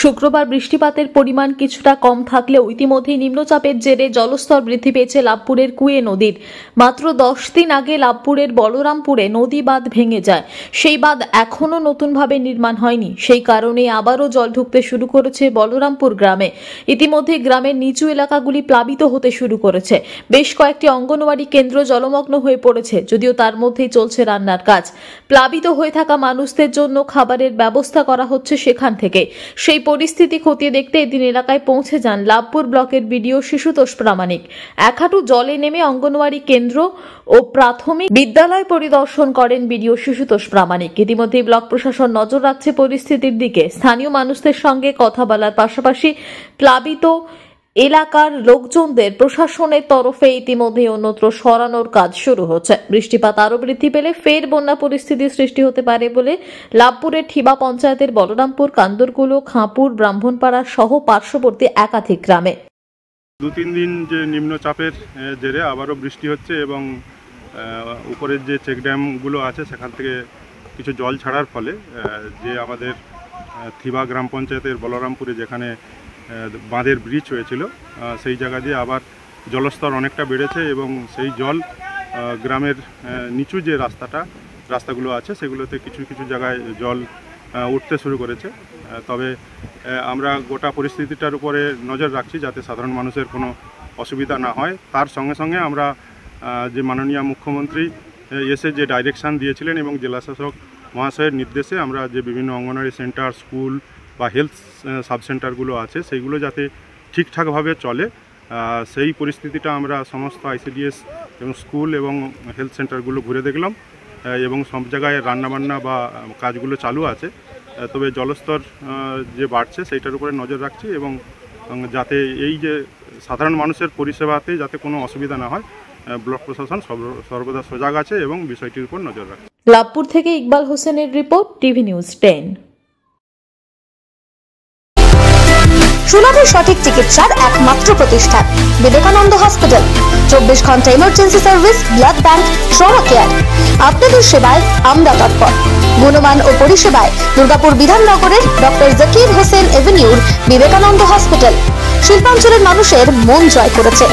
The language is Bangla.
শুক্রবার বৃষ্টিপাতের পরিমাণ কিছুটা কম থাকলেও ইতিমধ্যেই নিম্নচাপের জেরে জলস্তর বৃদ্ধি পেয়েছে লাভপুরের কুয়ে নদীর। মাত্র 10 দিন আগে লাভপুরের বলরামপুরে নদী বাঁধ ভেঙে যায়। সেই বাঁধ এখনও নতুনভাবে নির্মাণ হয়নি, সেই কারণে আবারও জল ঢুকতে শুরু করেছে বলরামপুর গ্রামে। ইতিমধ্যে গ্রামের নিচু এলাকাগুলি প্লাবিত হতে শুরু করেছে। বেশ কয়েকটি অঙ্গনওয়াড়ি কেন্দ্র জলমগ্ন হয়ে পড়েছে, যদিও তার মধ্যেই চলছে রান্নার কাজ। প্লাবিত হয়ে থাকা মানুষদের জন্য খাবারের ব্যবস্থা করা হচ্ছে সেখান থেকে। সেই পরিস্থিতি খতিয়ে দেখতে এদিন এলাকায় পৌঁছে যান লাভপুর ব্লকের বিডিও শিশুতোষ প্রামাণিক। এক হাঁটু জলে নেমে অঙ্গনওয়াড়ি কেন্দ্র ও প্রাথমিক বিদ্যালয় পরিদর্শন করেন বিডিও শিশুতোষ প্রামাণিক। ইতিমধ্যে ব্লক প্রশাসন নজর রাখছে পরিস্থিতির দিকে। স্থানীয় মানুষদের সঙ্গে কথা বলার পাশাপাশি প্লাবিত এলাকার লোকজনদের প্রশাসনের তরফে ইতিমধ্যে অন্যত্র সরানোর কাজ শুরু হচ্ছে। বৃষ্টিপাত আরও বৃদ্ধি পেলে ফের বন্যা পরিস্থিতির সৃষ্টি হতে পারে বলে লাভপুরের ঠিবা পঞ্চায়েতের বলরামপুর, কান্দরকুলো, খাঁপুর, ব্রাহ্মণপাড়া সহ পার্শ্ববর্তী একাধিক গ্রামে 2-3 দিন যে নিম্নচাপের জেরে আবারও বৃষ্টি হচ্ছে এবং উপরের যে চেক ড্যামগুলো আছে সেখান থেকে কিছু জল ছাড়ার ফলে যে আমাদের ঠিবা গ্রাম পঞ্চায়েতের বলরামপুরে যেখানে বাঁধের ব্রিজ হয়েছিল সেই জায়গা দিয়ে আবার জলস্তর অনেকটা বেড়েছে এবং সেই জল গ্রামের নিচু যে রাস্তাগুলো আছে সেগুলোতে কিছু কিছু জায়গায় জল উঠতে শুরু করেছে। তবে আমরা গোটা পরিস্থিতিটার উপরে নজর রাখছি যাতে সাধারণ মানুষের কোনো অসুবিধা না হয়। তার সঙ্গে সঙ্গে আমরা যে মাননীয় মুখ্যমন্ত্রী এসে যে ডাইরেকশান দিয়েছিলেন এবং জেলাশাসক মহাশয়ের নির্দেশে আমরা যে বিভিন্ন অঙ্গনওয়াড়ি সেন্টার, স্কুল বা হেলথ সাবসেন্টারগুলো আছে সেইগুলো যাতে ঠিকঠাকভাবে চলে সেই পরিস্থিতিটা আমরা সমস্ত আইসিডিএস এবং স্কুল এবং হেলথ সেন্টারগুলো ঘুরে দেখলাম এবং সব জায়গায় রান্নাবান্না বা কাজগুলো চালু আছে। তবে জলস্তর যে বাড়ছে সেইটার উপরে নজর রাখছি এবং যাতে এই যে সাধারণ মানুষের পরিষেবাতে যাতে কোনো অসুবিধা না হয় ব্লক প্রশাসন সর্বদা সজাগ আছে এবং বিষয়টির উপর নজর রাখছে। লাভপুর থেকে ইকবাল হোসেনের রিপোর্ট, টিভি নিউজ 10। সুলভ সঠিক চিকিৎসার একমাত্র প্রতিষ্ঠান বিবেকানন্দ হসপিটাল। 24 ঘন্টা emergency service, blood bank, trauma care. আপনাদের সেবায় আমরা তৎপর। গুণমান ও পরিষেবায় দুর্গাপুর বিধাননগরের ডক্টর জাকির হোসেন এভিনিউর বিবেকানন্দ হসপিটাল শিল্পাঞ্চলের মানুষের মন জয় করেছে।